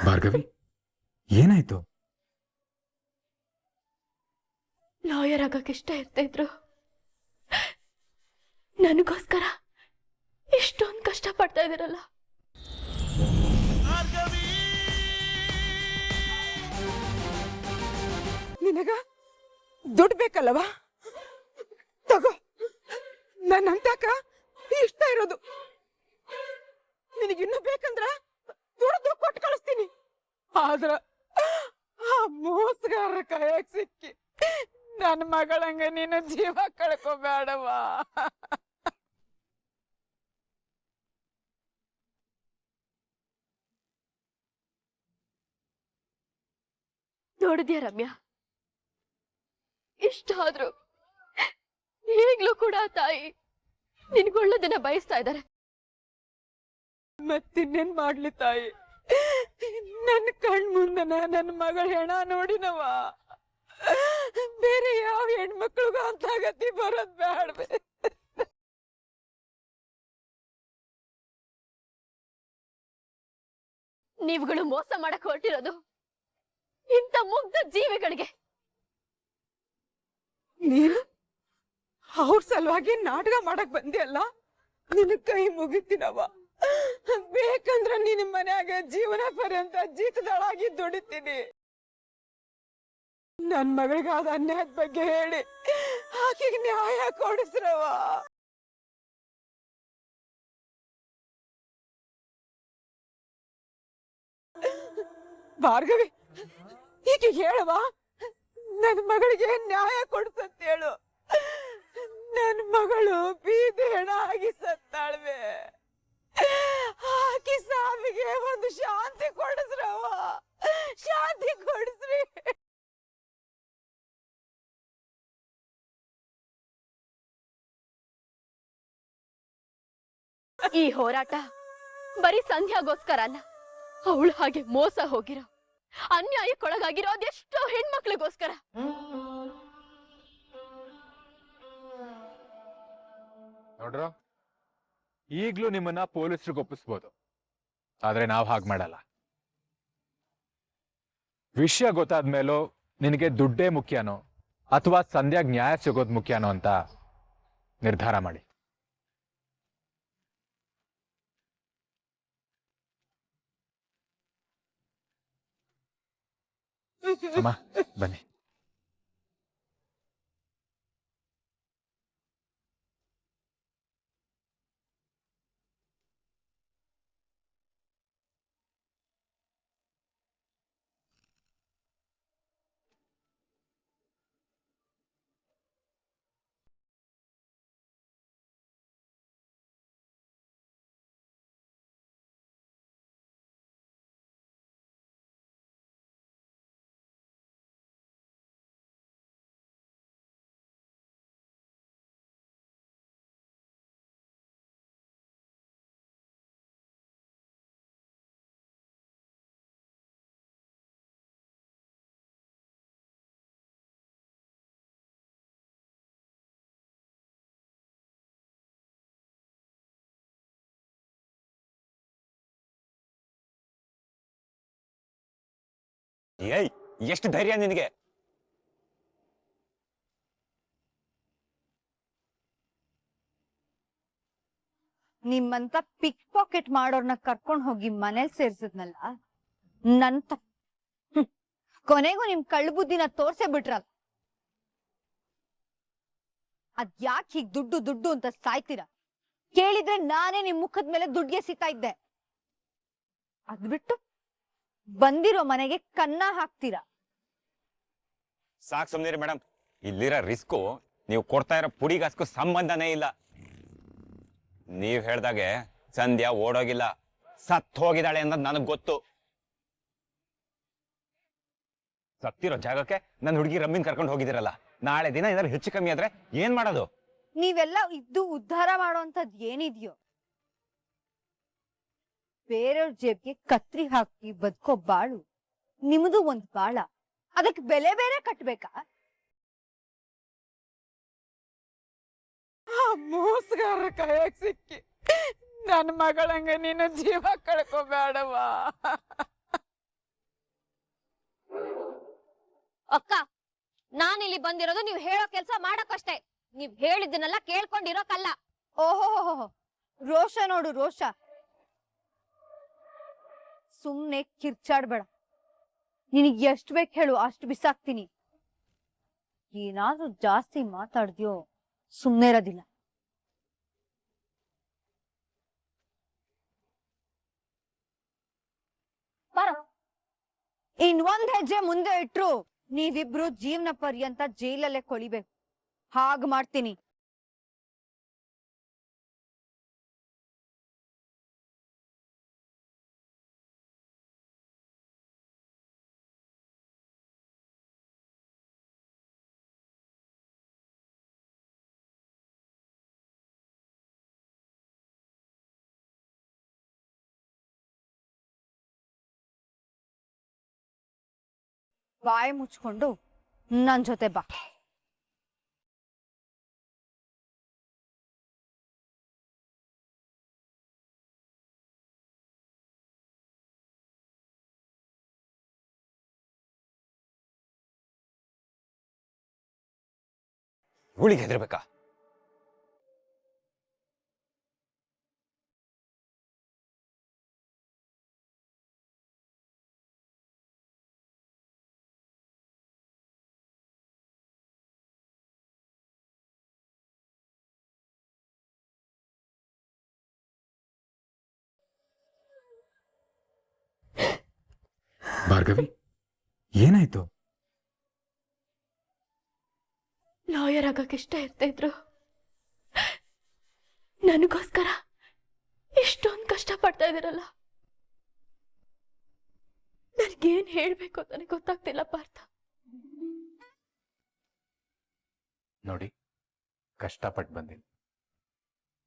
ಭಾರ್ಗವಿ, ಏನಾಯ್ತು? ಲಾಯರ್ ಆಗಕ್ಕೆ ಇಷ್ಟ ಇರ್ತಿದ್ರು, ನನಗೋಸ್ಕರ ಇಷ್ಟೊಂದು ಕಷ್ಟ ಪಡ್ತಾ ಇದ್ದೀರಲ್ಲ. ನಿನಗ ದುಡ್ಡು ಬೇಕಲ್ಲವಾ? ತಗೋ, ನನ್ನಂತಕ ಇಷ್ಟ ಇರೋದು. ನಿನಗಿನ್ನೂ ಬೇಕಂದ್ರ ದುಡ್ದು ಕೊಟ್ಟು ಕಳಿಸ್ತೀನಿ. ಆದ್ರ ಆ ಮೋಸಗಾರರ ಕೈಯಾಗ ಸಿಕ್ಕಿ ನನ್ನ ಮಗಳಂಗ ನೀನು ಜೀವ ಕಳ್ಕೋಬೇಡವಾ. ನೋಡಿದ್ಯಾ ರಮ್ಯಾ, ಇಷ್ಟ ಆದ್ರು ಈಗ್ಲೂ ಕೂಡ ತಾಯಿ ನಿನ್ಗೊಳ್ಳೋದನ್ನ ಬಯಸ್ತಾ ಇದ್ದಾರೆ. ಮತ್ತಿನ್ನೇನ್ ಮಾಡ್ಲಿ ತಾಯಿ, ನನ್ನ ಕಣ್ ಮುಂದನ ನನ್ನ ಮಗಳ ಹೆಣ ನೋಡಿನವ. ಬೇರೆ ಯಾವ ಹೆಣ್ಮಕ್ಳಿಗೂ ಅಂತ ಗತಿ ಬರೋದ್ ಬ್ಯಾಡ್ವೆ. ನೀವುಗಳು ಮೋಸ ಮಾಡಕ್ ಹೊರಟಿರೋದು ಇಂಥ ಮುಗ್ಧ ಜೀವಿಗಳಿಗೆ. ನೀನು ಅವ್ರ ಸಲುವಾಗಿ ನಾಟಕ ಮಾಡಕ್ ಬಂದಿಯಲ್ಲ, ನಿನ್ನ ಕೈ ಮುಗಿತೀನವ. ಬೇಕಂದ್ರ ನಿನ್ನ ಮನ್ಯಾಗ ಜೀವನ ಪರ್ಯಂತ ಜೀತದಳಾಗಿ ದುಡಿತೀನಿ. ನನ್ ಮಗಳಿಗಾದ ಅನ್ಯಾಯದ ಬಗ್ಗೆ ಹೇಳಿ ಆಕೆಗೆ ನ್ಯಾಯ ಕೊಡಿಸ್ರವ. ಭಾರ್ಗವಿ, ಈಗ ಹೇಳವಾ, ನನ್ನ ಮಗಳಿಗೆ ನ್ಯಾಯ ಕೊಡ್ಸಂತ ಹೇಳು. ನನ್ನ ಮಗಳು ಬೀದಿ ಹೆಣ ಆಗಿ ಸತ್ತಾಳ್ವೆ. ಆಕಿ ಸಾವಿಗೆ ಒಂದು ಶಾಂತಿ ಕೊಡಿಸ್ರವ, ಶಾಂತಿ ಕೊಡಿಸ್ರಿ. ಈ ಹೋರಾಟ ಬರೀ ಸಂಧ್ಯಾಗೋಸ್ಕರ ಅಲ್ಲ, ಅವಳು ಹಾಗೆ ಮೋಸ ಹೋಗಿರೋ, ಅನ್ಯಾಯಕ್ಕೊಳಗಾಗಿರೋ ಅದೆಷ್ಟೋ ಹೆಣ್ಮಕ್ಳಿಗೋಸ್ಕರ. ನೋಡ್ರ, ಈಗ್ಲೂ ನಿಮ್ಮನ್ನ ಪೊಲೀಸರಿಗೆ ಒಪ್ಪಿಸ್ಬೋದು, ಆದ್ರೆ ನಾವು ಹಾಗೆ ಮಾಡಲ್ಲ. ವಿಷಯ ಗೊತ್ತಾದ್ಮೇಲೂ ನಿನಗೆ ದುಡ್ಡೇ ಮುಖ್ಯನೋ ಅಥವಾ ಸಂಧ್ಯಾಗ್ ನ್ಯಾಯ ಸಿಗೋದು ಮುಖ್ಯನೋ ಅಂತ ನಿರ್ಧಾರ ಮಾಡಿ. ಅಮ್ಮ ಬನ್ನಿ. ಏಯ್, ಎಷ್ಟು ಧೈರ್ಯ ನಿನಗೆ? ನಿಮ್ಮಂತ ಪಿಕ್ ಪಾಕೆಟ್ ಮಾಡೋರ್ನ ಕರ್ಕೊಂಡ್ ಹೋಗಿ ಮನೇಲಿ ಸೇರ್ಸಿದ್ನಲ್ಲ, ನನ್ ಕೊನೆಗೂ ನಿಮ್ ಕಳ್ಳ ಬುದ್ಧಿನ ತೋರ್ಸೇ ಬಿಟ್ರಲ್ಲ. ಅದ್ ಯಾಕೆ ಹೀಗ್ ದುಡ್ಡು ದುಡ್ಡು ಅಂತ ಸಾಯ್ತೀರಾ? ಕೇಳಿದ್ರೆ ನಾನೇ ನಿಮ್ ಮುಖದ ಮೇಲೆ ದುಡ್ಗೆ ಸಿಗ್ತಾ ಇದ್ದೆ. ಅದ್ಬಿಟ್ಟು ಬಂದಿರೋ ಮನೆಗೆ ಕನ್ನ ಹಾಕ್ತೀರಾ. ಸಾಕ್ ಸುಮ್ನಿರಿ ಮೇಡಮ್, ಇಲ್ಲಿರೋ ರಿಸ್ಕು ನೀವು ಕೊಡ್ತಾ ಇರೋ ಪುಡಿಗಾಸ್ಕು ಸಂಬಂಧನೇ ಇಲ್ಲ. ನೀವ್ ಹೇಳ್ದಾಗೆ ಸಂಧ್ಯಾ ಓಡೋಗಿಲ್ಲ, ಸತ್ ಹೋಗಿದ್ದಾಳೆ ಅನ್ನೋದು ನನಗ್ ಗೊತ್ತು. ಸತ್ತಿರೋ ಜಾಗಕ್ಕೆ ನನ್ನ ಹುಡುಗಿ ರಮ್ಮಿನ್ ಕರ್ಕೊಂಡು ಹೋಗಿದಿರಲ್ಲ, ನಾಳೆ ದಿನ ಏನಾದ್ರು ಹೆಚ್ಚು ಕಮ್ಮಿ ಆದ್ರೆ ಏನ್ ಮಾಡೋದು? ನೀವೆಲ್ಲ ಇದ್ದು ಉದ್ಧಾರ ಮಾಡೋಂಥದ್ ಏನಿದ್ಯೋ, ಬೇರೆಯವ್ರ ಜೇಬ್ಗೆ ಕತ್ರಿ ಹಾಕಿ ಬದುಕೋ ಬಾಳು ನಿಮ್ದು ಒಂದ್ ಬಾಳ. ಅದಕ್ಕೆ ಬೆಲೆ ಬೇರೆ ಕಟ್ಬೇಕಾ? ಆ ಮೋಸಗಾರರ ಕೈಯಾಗ ಸಿಕ್ಕಿ ನನ್ನ ಮಗಳಂಗ ನೀನು ಜೀವ ಕಳ್ಕೋಬೇಡವಾ. ಅಕ್ಕ ನಾನಿಲ್ಲಿ ಬಂದಿರೋದು ನೀವ್ ಹೇಳೋ ಕೆಲ್ಸ ಮಾಡಕ್ಕಷ್ಟೇ. ನೀವ್ ಹೇಳಿದ್ದನ್ನೆಲ್ಲ ಕೇಳ್ಕೊಂಡಿರೋಕಲ್ಲ. ಓಹೋ, ರೋಷ ನೋಡು ರೋಷ. ಸುಮ್ನೆ ಕಿರ್ಚಾಡ್ಬೇಡ. ನಿನಗ್ ಎಷ್ಟ್ ಬೇಕು ಹೇಳು, ಅಷ್ಟು ಬಿಸಾಕ್ತೀನಿ. ಏನಾದ್ರೂ ಜಾಸ್ತಿ ಮಾತಾಡ್ದ್ಯೋ ಸುಮ್ನೆ ಇರೋದಿಲ್ಲ. ಬರೋ. ಒಂದ್ ಹೆಜ್ಜೆ ಮುಂದೆ ಇಟ್ರು ನೀವಿಬ್ರು ಜೀವನ ಪರ್ಯಂತ ಜೈಲಲ್ಲೇ ಕೊಳಿಬೇಕು. ಹಾಗ್ ಮಾಡ್ತೀನಿ. ಬಾಯಿ ಮುಚ್ಕೊಂಡು ನನ್ ಜೊತೆ ಬಾ. ಇವಳಿಗೆ ಹೆದರ್ಬೇಕಾ? ಭಾರ್ಗವಿ, ಏನಾಯ್ತು? ಲಾಯರ್ ಆಗಕ್ಕೆ ಇಷ್ಟ ಇರ್ತಾ ಇದ್ರು. ನನಗೋಸ್ಕರ ಇಷ್ಟೊಂದು ಕಷ್ಟ ಪಡ್ತಾ ಇದ್ದೀರಲ್ಲ, ನನ್ಗೇನ್ ಹೇಳ್ಬೇಕು ನನಗೆ ಗೊತ್ತಾಗ್ತಿಲ್ಲ ಪಾರ್ಥ. ನೋಡಿ, ಕಷ್ಟಪಟ್ಟು ಬಂದಿನಿ.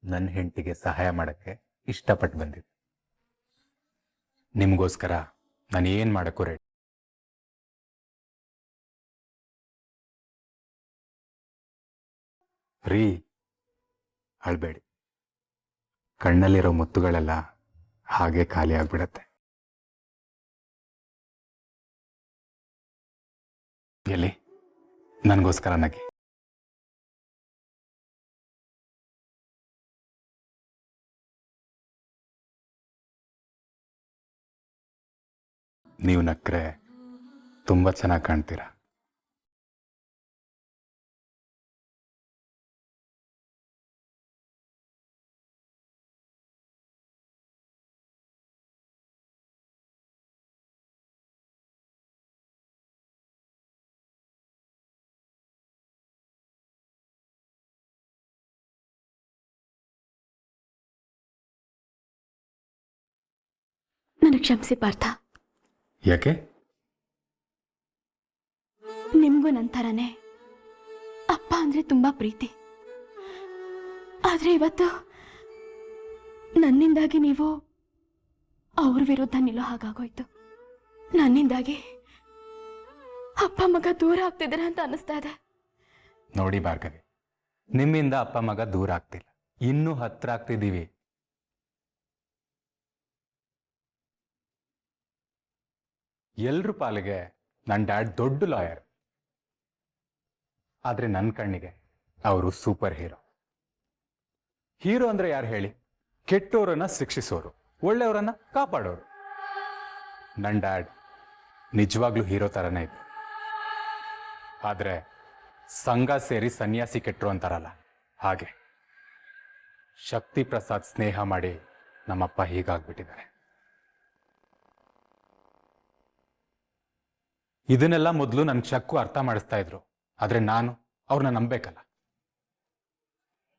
ನನ್ನ ಹೆಂಡತಿಗೆ ಸಹಾಯ ಮಾಡಕ್ಕೆ ಇಷ್ಟಪಟ್ಟು ಬಂದಿನಿ. ನಿಮ್ಗೋಸ್ಕರ ನಾನು ಏನ್ ಮಾಡಕ್ಕೂ ರೆಡಿ. ರೀ, ಅಳ್ಬೇಡಿ. ಕಣ್ಣಲ್ಲಿರೋ ಮುತ್ತುಗಳೆಲ್ಲ ಹಾಗೆ ಖಾಲಿ ಆಗ್ಬಿಡತ್ತೆ. ಎಲ್ಲಿ ನನಗೋಸ್ಕರ ನಗಿ. ನೀವು ನಕ್ರೆ ತುಂಬಾ ಚೆನ್ನಾಗಿ ಕಾಣ್ತೀರಾ. ನನಗೆ ಕ್ಷಮಿಸಿ ಪಾರ್ಥ. ಯಾಕೆ? ನಿಮ್ಗೂ ನಂತರನೇ ಅಪ್ಪ ಅಂದ್ರೆ ತುಂಬಾ ಪ್ರೀತಿ. ಆದ್ರೆ ಇವತ್ತು ನನ್ನಿಂದಾಗಿ ನೀವು ಅವ್ರ ವಿರುದ್ಧ ನಿಲ್ಲೋ ಹಾಗಾಗೋಯ್ತು. ನನ್ನಿಂದಾಗಿ ಅಪ್ಪ ಮಗ ದೂರ ಆಗ್ತಿದ್ದೀರ ಅಂತ ಅನಿಸ್ತಾ ಇದೆ. ನೋಡಿ ಭಾರ್ಗವಿ, ನಿಮ್ಮಿಂದ ಅಪ್ಪ ಮಗ ದೂರ ಆಗ್ತಿಲ್ಲ, ಇನ್ನೂ ಹತ್ರ ಆಗ್ತಿದ್ದೀವಿ. ಎಲ್ರ ಪಾಲಿಗೆ ನನ್ನ ಡ್ಯಾಡ್ ದೊಡ್ಡ ಲಾಯರ್. ಆದ್ರೆ ನನ್ನ ಕಣ್ಣಿಗೆ ಅವರು ಸೂಪರ್ ಹೀರೋ. ಹೀರೋ ಅಂದ್ರೆ ಯಾರು ಹೇಳಿ? ಕೆಟ್ಟೋರನ್ನ ಶಿಕ್ಷಿಸೋರು, ಒಳ್ಳೆಯವರನ್ನ ಕಾಪಾಡೋರು. ನನ್ನ ಡ್ಯಾಡ್ ನಿಜವಾಗ್ಲೂ ಹೀರೋ ತರನೇ ಇತ್ತು. ಆದ್ರೆ ಸಂಘ ಸೇರಿ ಸನ್ಯಾಸಿ ಕೆಟ್ಟರು ಅಂತಾರಲ್ಲ, ಹಾಗೆ ಶಕ್ತಿ ಪ್ರಸಾದ್ ಸ್ನೇಹ ಮಾಡಿ ನಮ್ಮಪ್ಪ ಹೀಗಾಗ್ಬಿಟ್ಟಿದ್ದಾರೆ. ಇದನ್ನೆಲ್ಲ ಮೊದಲು ನನ್ನ ಶಕ್ಕು ಅರ್ಥ ಮಾಡಿಸ್ತಾ ಇದ್ರು. ಆದ್ರೆ ನಾನು ಅವ್ರನ್ನ ನಂಬೇಕಲ್ಲ.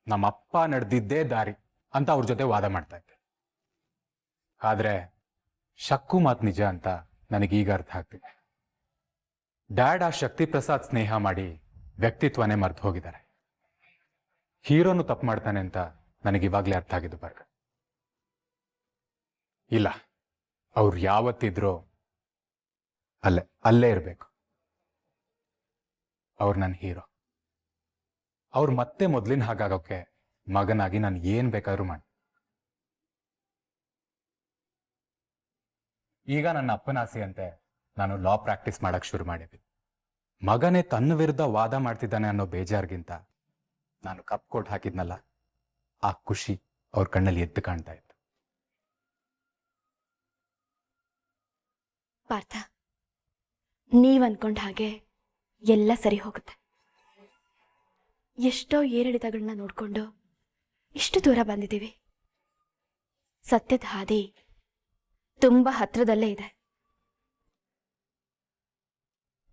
ನಮ್ಮಪ್ಪ ನಡೆದಿದ್ದೇ ದಾರಿ ಅಂತ ಅವ್ರ ಜೊತೆ ವಾದ ಮಾಡ್ತಾ ಇದ್ದೆ. ಆದ್ರೆ ಶಕ್ಕು ಮಾತು ನಿಜ ಅಂತ ನನಗೀಗ ಅರ್ಥ ಆಗ್ತಿದೆ. ಡ್ಯಾಡ್ ಆ ಶಕ್ತಿ ಪ್ರಸಾದ್ ಸ್ನೇಹ ಮಾಡಿ ವ್ಯಕ್ತಿತ್ವನೇ ಮರ್ತು ಹೋಗಿದ್ದಾರೆ. ಹೀರೋನು ತಪ್ಪು ಮಾಡ್ತಾನೆ ಅಂತ ನನಗಿವಾಗ್ಲೇ ಅರ್ಥ ಆಗಿದ್ದು ಬರ್ಗ. ಇಲ್ಲ, ಅವ್ರು ಯಾವತ್ತಿದ್ರೋ ಅಲ್ಲೇ ಇರಬೇಕು. ಅವ್ರು ನನ್ನ ಹೀರೋ. ಅವ್ರು ಮತ್ತೆ ಮೊದಲಿನ ಹಾಗಾಗೋಕೆ ಮಗನಾಗಿ ನಾನು ಏನ್ ಬೇಕಾದ್ರೂ ಮಾಡಿ. ಈಗ ನನ್ನ ಅಪ್ಪನ ಆಸೆಯಂತೆ ನಾನು ಲಾ ಪ್ರಾಕ್ಟೀಸ್ ಮಾಡಕ್ ಶುರು ಮಾಡಿದ್ದೆ. ಮಗನೇ ತನ್ನ ವಿರುದ್ಧ ವಾದ ಮಾಡ್ತಿದ್ದಾನೆ ಅನ್ನೋ ಬೇಜಾರ್ಗಿಂತ ನಾನು ಕಪ್ ಕೊಟ್ಟು ಹಾಕಿದ್ನಲ್ಲ ಆ ಖುಷಿ ಅವ್ರ ಕಣ್ಣಲ್ಲಿ ಎದ್ದು ಕಾಣ್ತಾ ಇತ್ತು. ಪಾರ್ಥ, ನೀವ್ ಅನ್ಕೊಂಡ ಹಾಗೆ ಎಲ್ಲ ಸರಿ ಹೋಗುತ್ತೆ. ಎಷ್ಟೋ ಏರಿಳಿತಗಳನ್ನ ನೋಡ್ಕೊಂಡು ಇಷ್ಟು ದೂರ ಬಂದಿದ್ದೀವಿ. ಸತ್ಯದ ಹಾದಿ ತುಂಬಾ ಹತ್ರದಲ್ಲೇ ಇದೆ.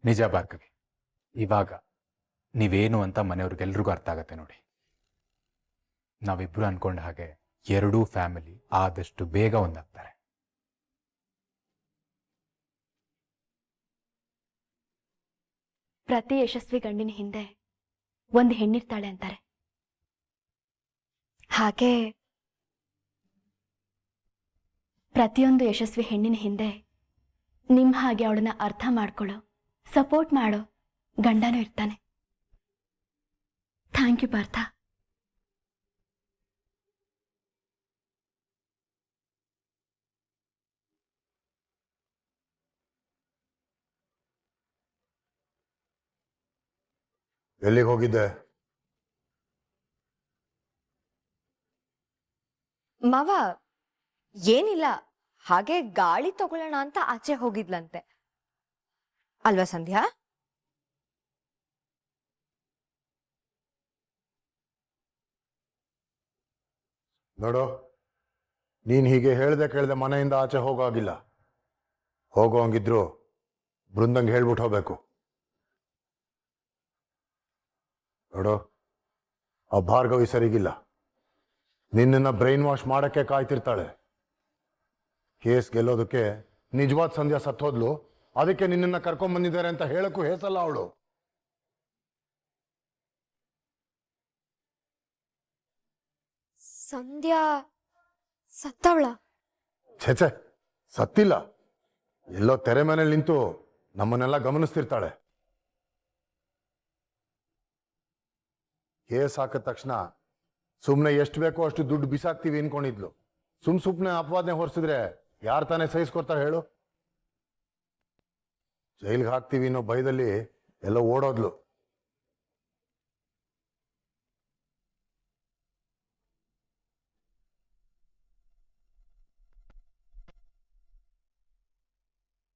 ನಿಜ ಭಾರ್ಗವಿ, ಇವಾಗ ನೀವೇನು ಅಂತ ಮನೆಯವ್ರಿಗೆಲ್ರಿಗೂ ಅರ್ಥ ಆಗತ್ತೆ ನೋಡಿ. ನಾವಿಬ್ರು ಅನ್ಕೊಂಡ ಹಾಗೆ ಎರಡೂ ಫ್ಯಾಮಿಲಿ ಆದಷ್ಟು ಬೇಗ ಒಂದಾಗ್ತಾರೆ. ಪ್ರತಿ ಯಶಸ್ವಿ ಗಂಡಿನ ಹಿಂದೆ ಒಂದು ಹೆಣ್ಣಿರ್ತಾಳೆ ಅಂತಾರೆ. ಹಾಗೆ ಪ್ರತಿಯೊಂದು ಯಶಸ್ವಿ ಹೆಣ್ಣಿನ ಹಿಂದೆ ನಿಮ್ ಹಾಗೆ ಅವಳನ್ನ ಅರ್ಥ ಮಾಡ್ಕೊಳ್ಳೋ, ಸಪೋರ್ಟ್ ಮಾಡೋ ಗಂಡನೂ ಇರ್ತಾನೆ. Thank you Partha. ಎಲ್ಲಿಗೆ ಹೋಗಿದ್ದೆ? ಮಾವ ಏನಿಲ್ಲ, ಹಾಗೆ ಗಾಳಿ ತಗೊಳ್ಳೋಣ ಅಂತ ಆಚೆ ಹೋಗಿದ್ಲಂತೆ ಅಲ್ವಾ ಸಂಧ್ಯಾ? ನೋಡು, ನೀನ್ ಹೀಗೆ ಹೇಳ್ದೆ ಕೇಳ್ದೆ ಮನೆಯಿಂದ ಆಚೆ ಹೋಗೋಗಿಲ್ಲ. ಹೋಗೋಂಗಿದ್ರು ಬೃಂದಂಗೆ ಹೇಳ್ಬಿಟ್ಟು ಹೋಗ್ಬೇಕು. ನೋಡು, ಆ ಭಾರ್ಗವಿ ಸರಿಗಿಲ್ಲ. ನಿನ್ನನ್ನ ಬ್ರೈನ್ ವಾಶ್ ಮಾಡಕ್ಕೆ ಕಾಯ್ತಿರ್ತಾಳೆ. ಕೇಸ್ ಗೆಲ್ಲೋದಕ್ಕೆ ನಿಜವಾದ ಸಂಧ್ಯಾ ಸತ್ತೋದ್ಲು, ಅದಕ್ಕೆ ನಿನ್ನನ್ನ ಕರ್ಕೊಂಡ್ ಬಂದಿದ್ದಾರೆ ಅಂತ ಹೇಳಕ್ಕೂ ಹೇಸಲ್ಲ ಅವಳು. ಸಂಧ್ಯಾ ಸತ್ತವಳ? ಛೆಛೆ, ಸತ್ತಿಲ್ಲ. ಎಲ್ಲೋ ತೆರೆ ಮನೇಲಿ ನಿಂತು ನಮ್ಮನ್ನೆಲ್ಲ ಗಮನಿಸ್ತಿರ್ತಾಳೆ. ಕೇಸ್ ಹಾಕಿದ ತಕ್ಷಣ ಸುಮ್ಮನೆ ಎಷ್ಟು ಬೇಕೋ ಅಷ್ಟು ದುಡ್ಡು ಬಿಸಾಕ್ತೀವಿ ಅನ್ಕೊಂಡಿದ್ಲು. ಸುಮ್ಮನೆ ಅಪವಾದನೆ ಹೊರಿಸಿದ್ರೆ ಯಾರು ತಾನೇ ಸಹಿಸ್ಕೊಡ್ತಾರೆ ಹೇಳು? ಜೈಲ್ಗೆ ಹಾಕ್ತೀವಿ ಅನ್ನೋ ಭಯದಲ್ಲಿ ಎಲ್ಲ ಓಡೋದ್ಲು.